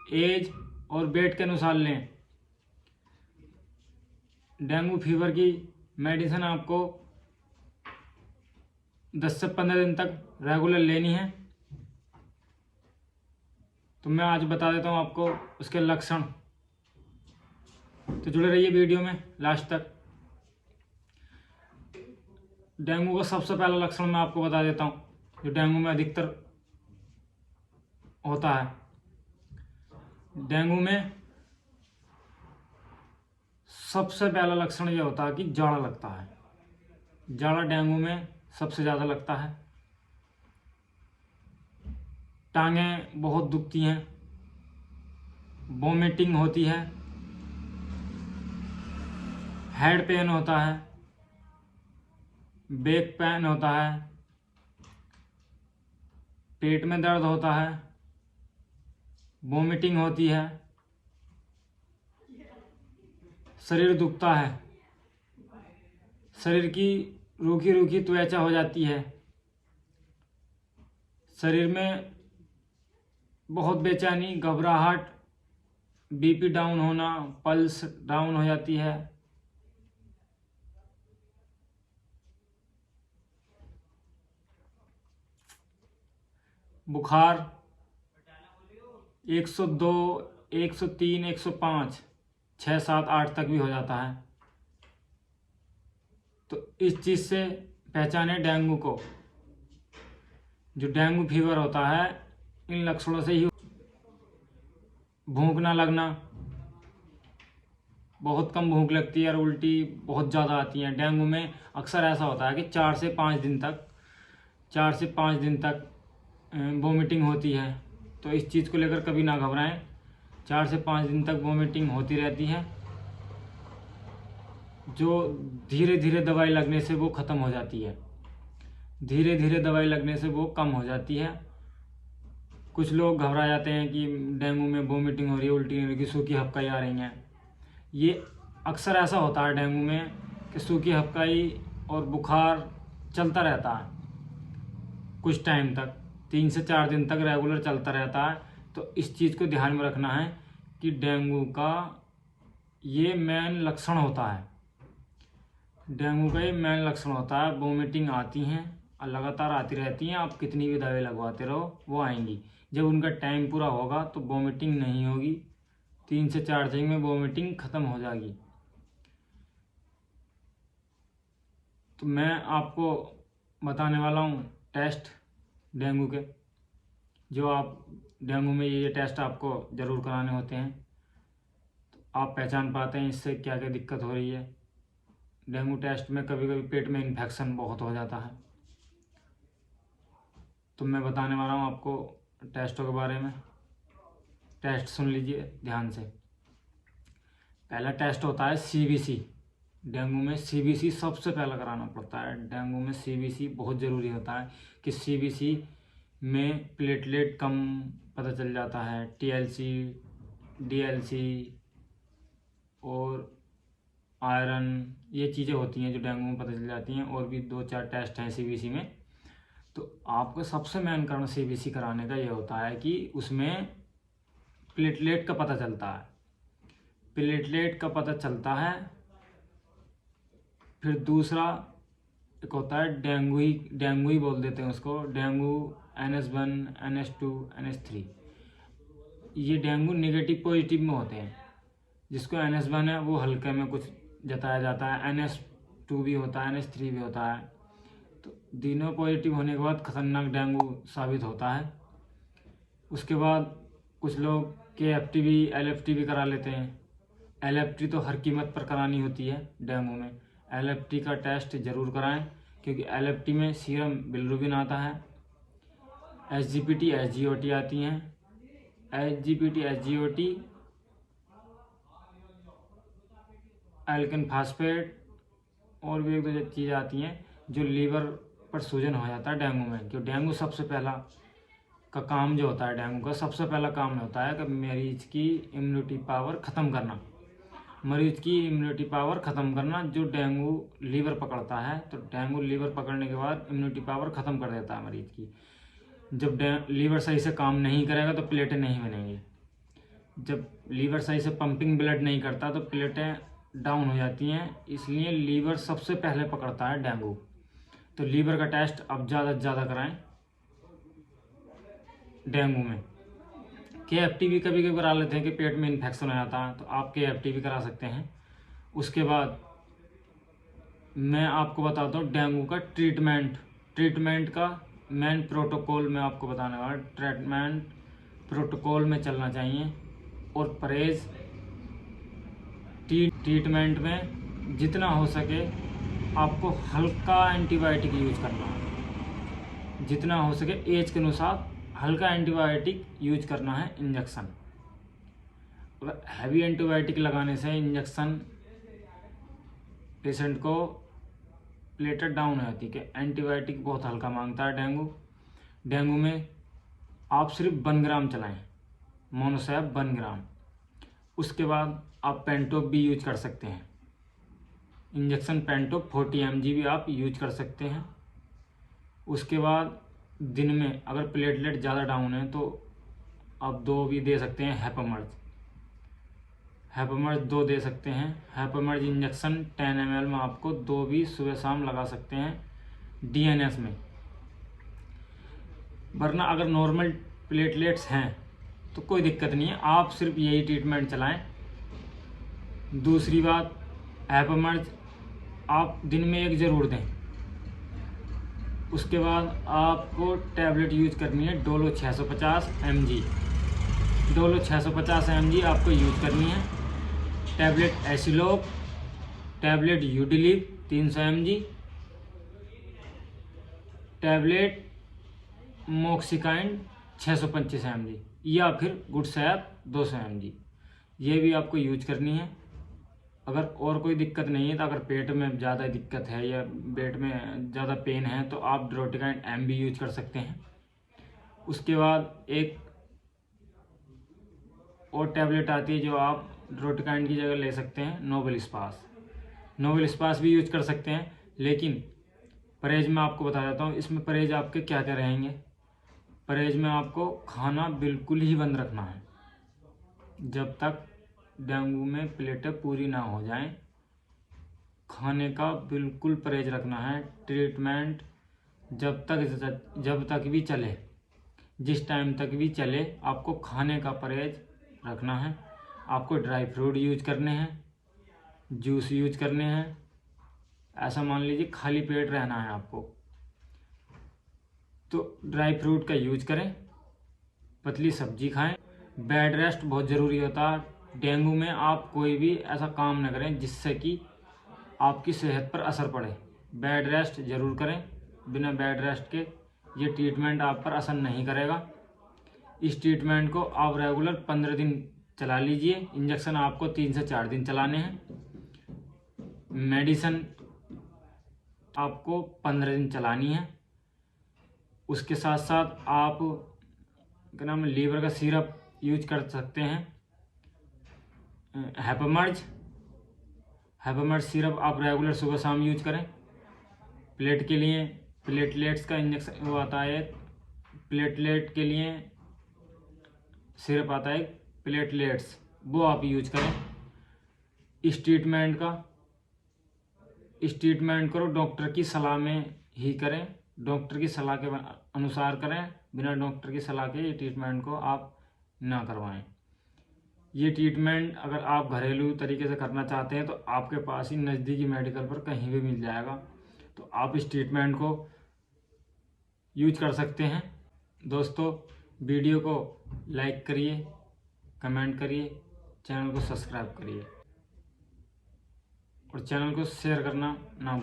As और wait के अनुसार लें। डेंगू फीवर की मेडिसिन आपको 10 से 15 दिन तक रेगुलर लेनी है। तो मैं आज बता देता हूँ आपको उसके लक्षण, तो जुड़े रहिए वीडियो में लास्ट तक। डेंगू का सबसे पहला लक्षण मैं आपको बता देता हूँ, जो डेंगू में अधिकतर होता है। डेंगू में सबसे पहला लक्षण ये होता है कि जाड़ा लगता है। जाड़ा डेंगू में सबसे ज़्यादा लगता है। टांगें बहुत दुखती हैं, वॉमिटिंग होती है, हेड पेन होता है, बैक पेन होता है, पेट में दर्द होता है, वॉमिटिंग होती है, शरीर दुखता है, शरीर की रूखी रूखी त्वचा हो जाती है, शरीर में बहुत बेचैनी, घबराहट, बीपी डाउन होना, पल्स डाउन हो जाती है, बुखार 102, 103, 105, 6, 7, 8 तक भी हो जाता है। तो इस चीज़ से पहचाने डेंगू को। जो डेंगू फीवर होता है इन लक्षणों से ही। भूख ना लगना, बहुत कम भूख लगती है और उल्टी बहुत ज़्यादा आती है। डेंगू में अक्सर ऐसा होता है कि 4 से 5 दिन तक वोमिटिंग होती है। तो इस चीज़ को लेकर कभी ना घबराएं। 4 से 5 दिन तक वोमिटिंग होती रहती है, जो धीरे धीरे दवाई लगने से वो ख़त्म हो जाती है। धीरे धीरे दवाई लगने से वो कम हो जाती है। कुछ लोग घबरा जाते हैं कि डेंगू में वोमिटिंग हो रही है, उल्टी हो रही है, सूखी हपकाई आ रही हैं। ये अक्सर ऐसा होता है डेंगू में कि सूखी हपकाई और बुखार चलता रहता है कुछ टाइम तक, 3 से 4 दिन तक रेगुलर चलता रहता है। तो इस चीज़ को ध्यान में रखना है कि डेंगू का ये मेन लक्षण होता है। डेंगू का ये मेन लक्षण होता है। वोमिटिंग आती हैं और लगातार आती रहती हैं। आप कितनी भी दवाई लगवाते रहो वो आएंगी। जब उनका टाइम पूरा होगा तो वोमिटिंग नहीं होगी। 3 से 4 दिन में वोमिटिंग ख़त्म हो जाएगी। तो मैं आपको बताने वाला हूँ टेस्ट डेंगू के, जो आप डेंगू में ये टेस्ट आपको ज़रूर कराने होते हैं। तो आप पहचान पाते हैं इससे क्या क्या दिक्कत हो रही है। डेंगू टेस्ट में कभी कभी पेट में इन्फेक्शन बहुत हो जाता है। तो मैं बताने वाला हूँ आपको टेस्टों के बारे में। टेस्ट सुन लीजिए ध्यान से। पहला टेस्ट होता है CBC। डेंगू में CBC सबसे पहला कराना पड़ता है। डेंगू में CBC बहुत ज़रूरी होता है कि CBC में प्लेटलेट कम पता चल जाता है। TLC, DLC और आयरन, ये चीज़ें होती हैं जो डेंगू में पता चल जाती हैं। और भी 2-4 टेस्ट हैं CBC में। तो आपको सबसे मेन कारण CBC कराने का ये होता है कि उसमें प्लेटलेट का पता चलता है। प्लेटलेट का पता चलता है। फिर दूसरा एक होता है डेंगू ही बोल देते हैं उसको, डेंगू NH1, NH2, NH3। ये डेंगू नेगेटिव पॉजिटिव में होते हैं। जिसको NH1 है वो हल्के में कुछ जताया जाता है, NH2 भी होता है, NH3 भी होता है। तो तीनों पॉजिटिव होने के बाद खतरनाक डेंगू साबित होता है। उसके बाद कुछ लोग KFT भी, LFT भी करा लेते हैं। LFT तो हर कीमत पर करानी होती है डेंगू में। LFT का टेस्ट ज़रूर कराएं, क्योंकि LFT में सीरम बिलिरुबिन आता है, SGPT, SGOT आती हैं। SGPT, SGOT एल्कन फास्फेट और भी 1-2 चीज़ें आती हैं जो लीवर पर सूजन हो जाता है डेंगू में। क्यों डेंगू सबसे पहला का काम जो होता है, डेंगू का सबसे पहला काम होता है कि मरीज की इम्यूनिटी पावर ख़त्म करना। मरीज की इम्यूनिटी पावर ख़त्म करना। जो डेंगू लीवर पकड़ता है तो डेंगू लीवर पकड़ने के बाद इम्यूनिटी पावर ख़त्म कर देता है मरीज की। जब लीवर सही से काम नहीं करेगा तो प्लेटें नहीं बनेंगी। जब लीवर सही से पंपिंग ब्लड नहीं करता तो प्लेटें डाउन हो जाती हैं, इसलिए लीवर सबसे पहले पकड़ता है डेंगू। तो लीवर का टेस्ट अब ज़्यादा से ज़्यादा कराएं डेंगू में। KFT भी कभी कभी करा लेते हैं कि पेट में इन्फेक्शन हो जाता है, तो आप KFT भी करा सकते हैं। उसके बाद मैं आपको बताता हूँ डेंगू का ट्रीटमेंट का मेन प्रोटोकॉल मैं आपको बताने वाला। ट्रीटमेंट प्रोटोकॉल में चलना चाहिए और परहेज। ट्रीटमेंट में जितना हो सके आपको हल्का एंटीबायोटिक यूज करना है, जितना हो सके एज के अनुसार हल्का एंटीबायोटिक यूज करना है। इंजेक्शन, अगर हैवी एंटीबायोटिक लगाने से इंजेक्शन पेशेंट को प्लेटेट डाउन हो जाती है कि एंटीबायोटिक बहुत हल्का मांगता है डेंगू में आप सिर्फ 1 ग्राम चलाएं, मोनोसैप 1 ग्राम। उसके बाद आप पेंटोप भी यूज कर सकते हैं, इंजेक्शन पेंटोप 40 mg भी आप यूज कर सकते हैं। उसके बाद दिन में अगर प्लेटलेट ज़्यादा डाउन है तो आप 2 भी दे सकते हैं। हैपमर्ज 2 दे सकते हैं। हैपमर्ज इंजेक्शन 10 ml में आपको 2 भी सुबह शाम लगा सकते हैं DNS में। वरना अगर नॉर्मल प्लेटलेट्स हैं तो कोई दिक्कत नहीं है, आप सिर्फ यही ट्रीटमेंट चलाएं। दूसरी बात, हैपमर्ज आप दिन में 1 ज़रूर दें। उसके बाद आपको टैबलेट यूज करनी है डोलो 650 mg। डोलो 650 mg आपको यूज करनी है। Tablet Aciloc, tablet Udiliv 300 mg, tablet Moxikind 625 mg या फिर गुडसैप 200 mg, ये भी आपको यूज करनी है। अगर और कोई दिक्कत नहीं है तो अगर पेट में ज़्यादा दिक्कत है या पेट में ज़्यादा पेन है तो आप ड्रोटिकाइन M भी यूज कर सकते हैं। उसके बाद एक और टैबलेट आती है जो आप ड्रोटिकाइन की जगह ले सकते हैं, नोबल स्पास भी यूज कर सकते हैं। लेकिन परहेज में आपको बता देता हूँ, इसमें परहेज आपके क्या क्या रहेंगे। परहेज में आपको खाना बिल्कुल ही बंद रखना है जब तक डेंगू में प्लेटें पूरी ना हो जाएं। खाने का बिल्कुल परहेज रखना है। ट्रीटमेंट जब तक भी चले, जिस टाइम तक भी चले, आपको खाने का परहेज रखना है। आपको ड्राई फ्रूट यूज करने हैं, जूस यूज करने हैं। ऐसा मान लीजिए खाली पेट रहना है आपको तो ड्राई फ्रूट का यूज करें, पतली सब्जी खाएं। बेड रेस्ट बहुत ज़रूरी होता है डेंगू में। आप कोई भी ऐसा काम न करें जिससे कि आपकी सेहत पर असर पड़े। बेड रेस्ट ज़रूर करें, बिना बेड रेस्ट के ये ट्रीटमेंट आप पर असर नहीं करेगा। इस ट्रीटमेंट को आप रेगुलर 15 दिन चला लीजिए। इंजेक्शन आपको 3 से 4 दिन चलाने हैं। मेडिसिन आपको 15 दिन चलानी है। उसके साथ साथ आप क्या नाम है, लीवर का सिरप यूज कर सकते हैं। हैपमर्ज सिरप आप रेगुलर सुबह शाम यूज करें। प्लेट के लिए प्लेटलेट्स का इंजेक्शन वो आता है, प्लेटलेट के लिए सिरप आता है प्लेटलेट्स, वो आप यूज करें। इस ट्रीटमेंट करो डॉक्टर की सलाह में ही करें, डॉक्टर की सलाह के अनुसार करें। बिना डॉक्टर की सलाह के ये ट्रीटमेंट को आप ना करवाएं। ये ट्रीटमेंट अगर आप घरेलू तरीके से करना चाहते हैं तो आपके पास ही नज़दीकी मेडिकल पर कहीं भी मिल जाएगा, तो आप इस ट्रीटमेंट को यूज कर सकते हैं। दोस्तों, वीडियो को लाइक करिए, कमेंट करिए, चैनल को सब्सक्राइब करिए और चैनल को शेयर करना ना